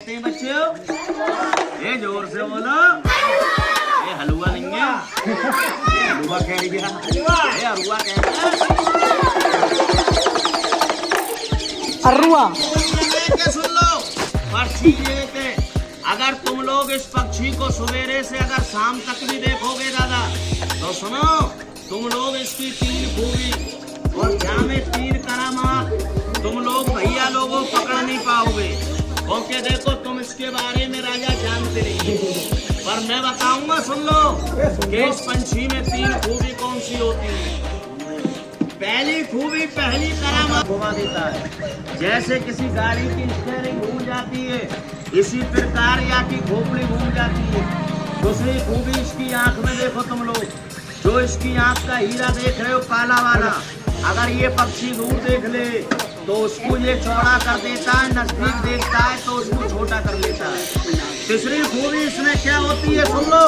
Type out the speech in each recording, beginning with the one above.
कहते हैं बच्चों? ये जोर से बोलो। ये हलवा नहीं है, ये हलवा कह दिया, ये अरुआ कह दिया। अरुआ सुन लो, पर्ची ये थे। अगर तुम लोग इस पक्षी को सवेरे से अगर शाम तक भी देखोगे दादा, तो सुनो, तुम लोग इसकी 3 खूबी और जामे 3 करामात तुम लोग भैया लोगों पकड़ नहीं पाओगे, क्योंकि देखो तुम इसके बारे में राजा जानते नहीं। पर मैं बताऊंगा, सुन लो कि इस पंछी में 3 खूबी कौन सी होती है। पहली खूबी, पहली करामात घुमा देता है। जैसे किसी गाड़ी की स्टीयरिंग घूम जाती है, इसी प्रकार या की खोपड़ी घूम जाती है। दूसरी खूबी इसकी आंख में देखो तुम लोग, जो इसकी आंख का हीरा देख रहे हो काला वाला, अगर ये पक्षी दूर देख ले तो उसको ये चौड़ा कर देता है, नजदीक देखता है तो उसको छोटा कर लेता है। तीसरी खूबी इसमें क्या होती है, सुन लो,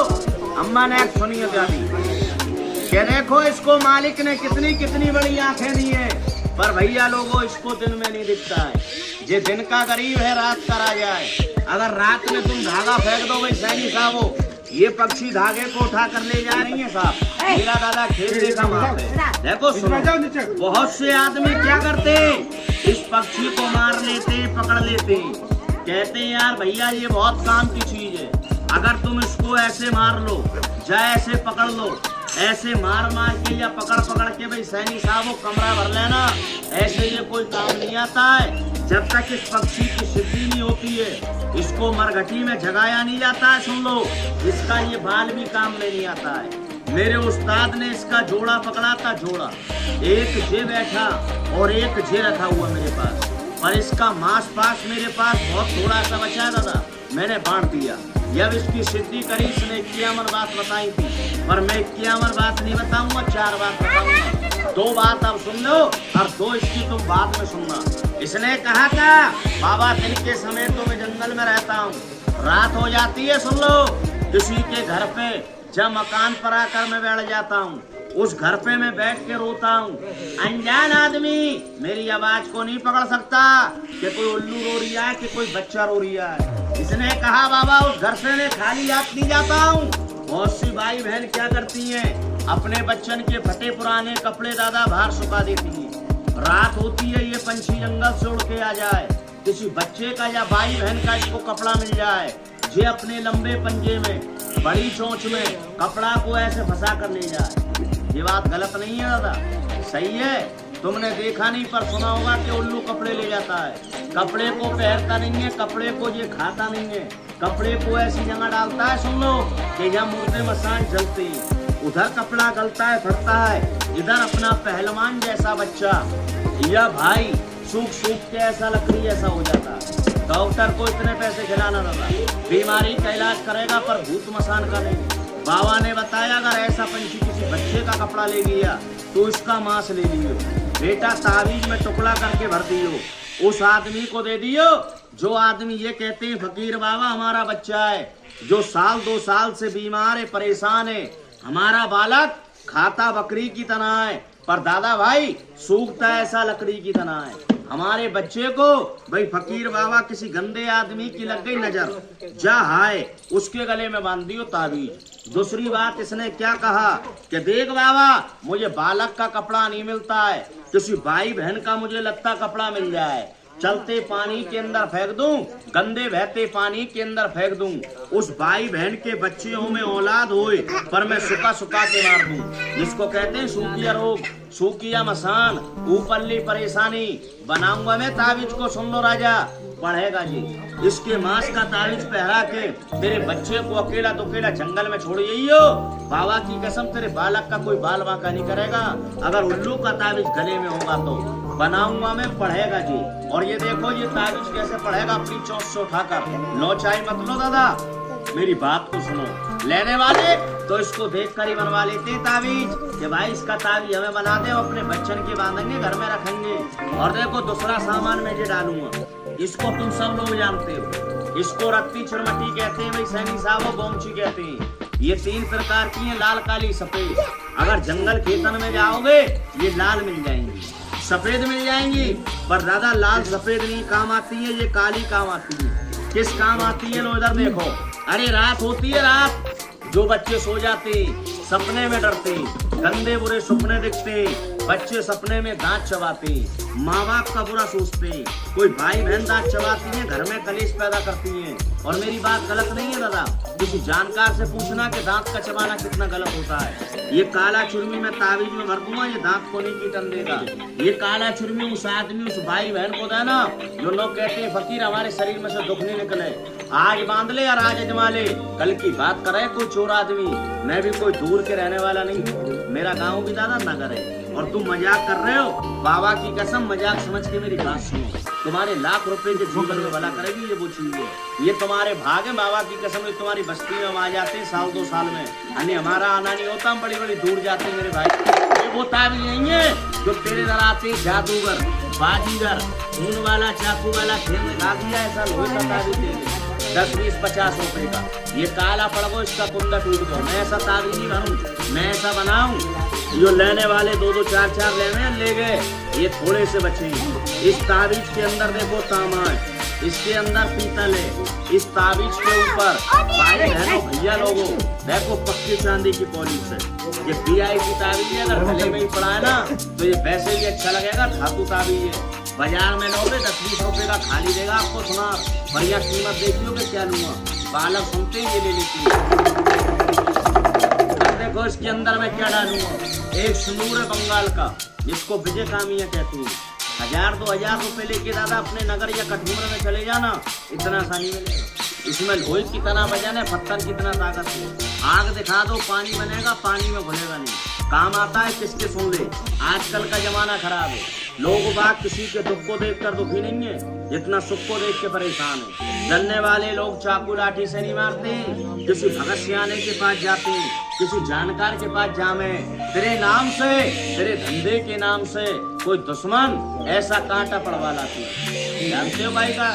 अम्मा ने एक सुनिए दादी, क्या देखो इसको मालिक ने कितनी कितनी बड़ी आंखें दी है, पर भैया लोगों इसको दिन में नहीं दिखता है। ये दिन का गरीब है, रात का राजा है। अगर रात में तुम धागा फेंक दो भाई सैनी साहब, ये पक्षी धागे को उठा कर ले जा रही है साहब। मेरा दादा खेत देखा वहाँ पे, देखो सुनो, बहुत से आदमी क्या करते, इस पक्षी को मार लेते, पकड़ लेते, कहते हैं यार भैया ये बहुत काम की चीज है, अगर तुम इसको ऐसे मार लो या ऐसे पकड़ लो, ऐसे मार मार के या पकड़ पकड़ के भाई सैनी साहब वो कमरा भर लेना, ऐसे ये कोई काम नहीं आता है। जब तक इस पक्षी की सिद्धि नहीं होती है, इसको मरघटी में जगाया नहीं जाता है। सुन लो, इसका ये बाल भी काम में नहीं आता है। मेरे उस्ताद ने इसका जोड़ा पकड़ा था, जोड़ा, एक जे बैठा और एक जे रखा हुआ मेरे पास, पर इसका मांस पास मेरे पास बहुत थोड़ा सा बचा दादा, मैंने बांट दिया। जब इसकी सिद्धि करी इसने 51 बात बताई थी, पर मैं 51 बात नहीं बताऊंगा, 4 बात बताऊंगा। 2 बात अब सुन लो और 2 इसकी तुम बाद में सुनना। इसने कहा था बाबा दिन के समय तो मैं जंगल में रहता हूँ, रात हो जाती है, सुन लो, किसी के घर पे जब मकान पर आकर मैं बैठ जाता हूँ, उस घर पे मैं बैठ के रोता हूँ। अनजान आदमी मेरी आवाज को नहीं पकड़ सकता कि कोई उल्लू रो रिया है कि कोई बच्चा रो रिया है। इसने कहा बाबा उस घर से मैं खाली हाथ नहीं जाता हूँ। बहुत सी भाई बहन क्या करती हैं, अपने बच्चन के फटे पुराने कपड़े दादा बाहर सुखा देती हैं। रात होती है, ये पंछी जंगल से उड़ के आ जाए, किसी बच्चे का या भाई बहन का इसको कपड़ा मिल जाए, ये अपने लंबे पंजे में बड़ी चोंच में कपड़ा को ऐसे फंसा कर ले जाए। ये बात गलत नहीं है दादा, सही है। तुमने देखा नहीं पर सुना होगा कि उल्लू कपड़े ले जाता है, कपड़े को पहनता नहीं है, कपड़े को ये खाता नहीं है, कपड़े को ऐसी जगह डालता है, सुन लो, कि जहाँ मुर्दे मसान जलते हैं, उधर कपड़ा गलता है, फटता है, इधर अपना पहलवान जैसा बच्चा या भाई सूख सूख के ऐसा लकड़ी जैसा हो जाता है। डॉक्टर को इतने पैसे खिलाना दादा, बीमारी का इलाज करेगा पर भूत मसान का नहीं। बाबा ने बताया अगर ऐसा पंछी किसी बच्चे का कपड़ा ले लिया तो इसका मांस ले लियो बेटा, तावीज में टुकड़ा करके भर दियो, उस आदमी को दे दियो। जो आदमी ये कहते हैं फकीर बाबा हमारा बच्चा है जो 1-2 साल से बीमार है, परेशान है, हमारा बालक खाता बकरी की तरह है, पर दादा भाई सूखता ऐसा लकड़ी की तरह है। हमारे बच्चे को भाई फकीर बाबा किसी गंदे आदमी की लग गई नजर, जा हाय उसके गले में बांध दियो ताबीज। दूसरी बात इसने क्या कहा कि देख बाबा मुझे बालक का कपड़ा नहीं मिलता है, किसी भाई बहन का मुझे लगता कपड़ा मिल जाए, चलते पानी के अंदर फेंक दूं, गंदे बहते पानी के अंदर फेंक दूं, उस भाई बहन के बच्चे हो में औलाद होए पर मैं सुखा सुखा के मार दूं। जिसको कहते हैं सूखिया रोग, सूखिया मसान, ऊपरली परेशानी, बनाऊंगा मैं ताबीज को, सुन लो राजा, पढ़ेगा जी। इसके मांस का ताबीज पहरा के तेरे बच्चे को अकेला तो अकेला जंगल में छोड़ जाइयो, बाबा की कसम तेरे बालक का कोई बाल बांका नहीं करेगा। अगर उल्लू का ताबीज गले में होगा तो बनाऊंगा मैं, पढ़ेगा जी। और ये देखो ये ताबीज कैसे पढ़ेगा, अपनी चोंच से उठाकर। लोचाई मत लो दादा, मेरी बात को सुनो। लेने वाले तो इसको देख कर ही बनवा लेते ताबीज कि भाई इसका ताबीज हमें बना दे, अपने बच्चन के बांधेंगे, घर में रखेंगे। और देखो दूसरा सामान मैं ये डालूंगा, इसको तुम सब लोग जानते हो, इसको रत्ती चिरमटी कहते हैं भाई सैनी साहब, गोमची कहते हैं। ये 3 प्रकार की है, लाल काली सफेद। अगर जंगल खेतन में जाओगे ये लाल मिल जाएंगी, सफेद मिल जाएंगी, पर ज्यादा लाल सफेद नहीं काम आती है, ये काली काम आती है। किस काम आती है, लो इधर देखो। अरे रात होती है, रात जो बच्चे सो जाते, सपने में डरते, गंदे बुरे सपने दिखते, बच्चे सपने में दांत चबाते, माँ बाप का बुरा सोचते, कोई भाई बहन दांत चबाती है, घर में कलेश पैदा करती हैं। और मेरी बात गलत नहीं है दादा, किसी जानकार से पूछना कि दांत का चबाना कितना गलत होता है। ये काला चुर्मी में ताबीज में भर दूंगा, ये दांत को नहीं कीटन देगा। ये काला चुर्मी उस आदमी, उस भाई बहन को देना जो लोग कहते हैं फकीर हमारे शरीर में से दुख नहीं निकले, आज बांध ले और आज अजमा ले, कल की बात करे कोई चोर आदमी। मैं भी कोई दूर के रहने वाला नहीं हूँ, मेरा गाँव भी दादा नगर है। और तुम मजाक कर रहे हो, बाबा की कसम मजाक समझ के मेरी बात सुनो। तुम्हारे लाख रुपए के जीवन में भला करेगी ये वो चीज है, ये तुम्हारे भाग है। बाबा की कसम ये तुम्हारी बस्ती में हम आ जाते हैं साल 2 साल में, यानी हमारा आना नहीं होता, हम बड़ी बड़ी दूर जाते हैं मेरे भाई। ये वो ताबीज नहीं है जो तेरे दर आते जादूगर बाजीगर खून वाला चाकू वाला खेल लगा दिया, ऐसा लोहे का ताबीज दे 10, 20, 50 रुपए का। ये काला पड़गो, इसका कुंडा टूट गया। मैं ऐसा ताबीज नहीं भरूं, मैं ऐसा बनाऊं जो लेने वाले 2-2, 4-4 लेने ले गए, ये थोड़े से बचे। इस ताबीज के अंदर देखो तांबा है, इसके अंदर पीतल है, इस ताबीज के ऊपर भाई बहनों भैया लोगों देखो पक्की चांदी की पॉलिश है। ये VIP ताबीज है, अगर गले में ही पड़ा है ना तो ये वैसे ही अच्छा लगेगा, धातु ताबीज है। बाजार में लोगे 10-20 रुपए का खाली देगा आपको सुना, बढ़िया कीमत देखियो कि क्या लूंगा, बालक सुनते ही ये ले लेती है। देखो इसके अंदर मैं क्या डालूंगा, एक सिंदूर है बंगाल का, जिसको विजय कामिया कहते हैं। 1000-2000 रुपए लेके दादा अपने नगर या कठुमर में चले जाना, इतना आसानी मिलेगा। इसमें लोहे की तरह वजन है, पत्थर की तरह ताकत है। आग दिखा दो पानी बनेगा, पानी में घुलेगा नहीं। काम आता है किसके सुन ले। आजकल का जमाना खराब है, लोग बाग किसी के दुख को देखकर दुखी नहीं है जितना सुख को देख के परेशान है। जलने वाले लोग चाकू लाठी से नहीं मारते, किसी भगत सियाने के पास जाते, किसी जानकार के पास जामे, तेरे नाम से, तेरे धंधे के नाम से कोई दुश्मन ऐसा कांटा पड़वा लाती है। जानते हो भाई का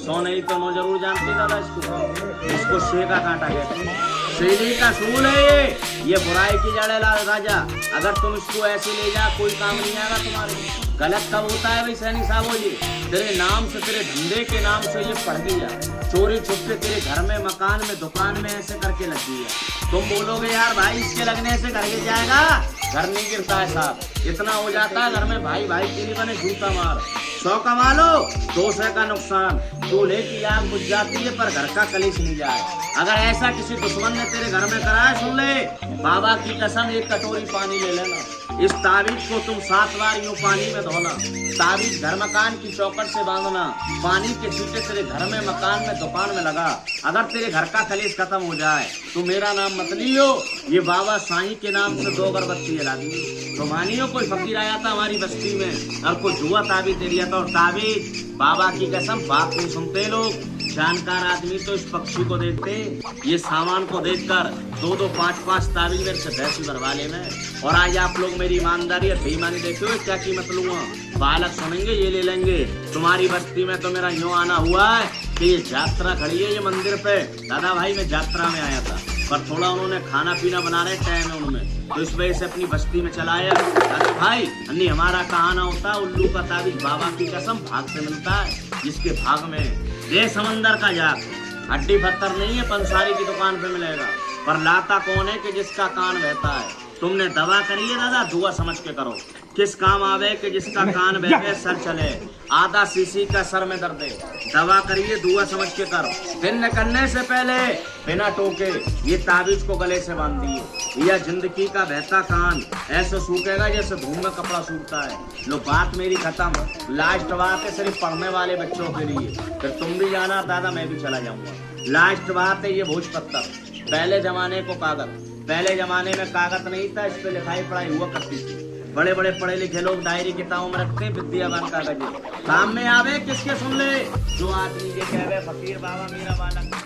सो नहीं तो नो जरूर जानते दादा, इसको शे का कांटा कहते हैं, शेली का सूल है ये बुराई की जड़ है राजा। अगर तुम इसको ऐसे ले जा कोई काम नहीं आएगा तुम्हारे। गलत कब होता है भाई सैनी साहब, हो ये तेरे नाम से, तेरे धंधे के नाम से ये पढ़ गया, चोरी छुपके तेरे घर में, मकान में, दुकान में ऐसे करके लग गया। तुम बोलोगे यार भाई इसके लगने से घर गिर जाएगा, घर नहीं गिरता है साहब, इतना हो जाता है घर में भाई भाई के लिए बने जूता मार। 100 कमा लो, 200 का नुकसान, दूल्हे की आग बुझ जाती है पर घर का कलेश नहीं जाए। अगर ऐसा किसी दुश्मन ने तेरे घर में कराया, सुन ले बाबा की कसम, एक कटोरी पानी ले लेना, इस ताबीज को तुम 7 बार यूं पानी में धोना, ताबीज घर मकान की चौखट से बांधना, पानी के छींटे तेरे घर में, मकान में, दुकान में लगा। अगर तेरे घर का कलेश खत्म हो जाए तो मेरा नाम मत लियो, ये बाबा साईं के नाम से 2 अगरबत्ती जला दी। तो मानियो कोई फकीर आया था हमारी बस्ती में और कोई जुआ ताबीज दे दिया था, और ताबीज बाबा की कसम बात नहीं सुनते लोग। जानकार आदमी तो इस पक्षी को देखते, ये सामान को देखकर 2-2, 5-5 ताबीज मेरे से पैसे भरवा लेना। और आज आप लोग मेरी ईमानदारी और बेईमानी देखते हो, क्या कीमत लूंगा, बालक सुनेंगे ये ले लेंगे। तुम्हारी बस्ती में तो मेरा यूं आना हुआ है कि ये यात्रा खड़ी है ये मंदिर पे। दादा भाई मैं यात्रा में आया था, पर थोड़ा उन्होंने खाना पीना बना रहे टाइम है उनमें, तो इस वजह से अपनी बस्ती में चलाया। दादा भाई अन्नी हमारा कहाना होता है, उल्लू का ताबीज बाबा की कसम भाग से मिलता है, जिसके भाग में दे समंदर का जाग, हड्डी पत्थर नहीं है, पंसारी की दुकान पे मिलेगा। पर लाता कौन है कि जिसका कान बहता है। तुमने दवा करी है दादा, दुआ समझ के करो, किस काम आवे कि जिसका कान बहके सर चले। आधा सीसी का सर में दर्द है, दवा करिए, दुआ समझ के करो। फिर निकलने से पहले बिना टोके ये ताबीज को गले से बांध दिए। यह जिंदगी का बहता कान ऐसे सूखेगा जैसे धूम में कपड़ा सूखता है। लो बात मेरी खत्म, लास्ट बात है सिर्फ पढ़ने वाले बच्चों के लिए, फिर तुम भी जाना दादा, मैं भी चला जाऊंगा। लास्ट बात है ये भोजपत्र, पहले जमाने को कागज, पहले जमाने में कागज नहीं था, इस पे लिखाई पढ़ाई हुआ करती थी। बड़े बड़े पढ़े लिखे लोग डायरी किताबों में रखते हैं विद्यावान कागज, काम में आवे किसके सुन ले, जो आदमी के कहे फकीर बाबा मेरा बालक।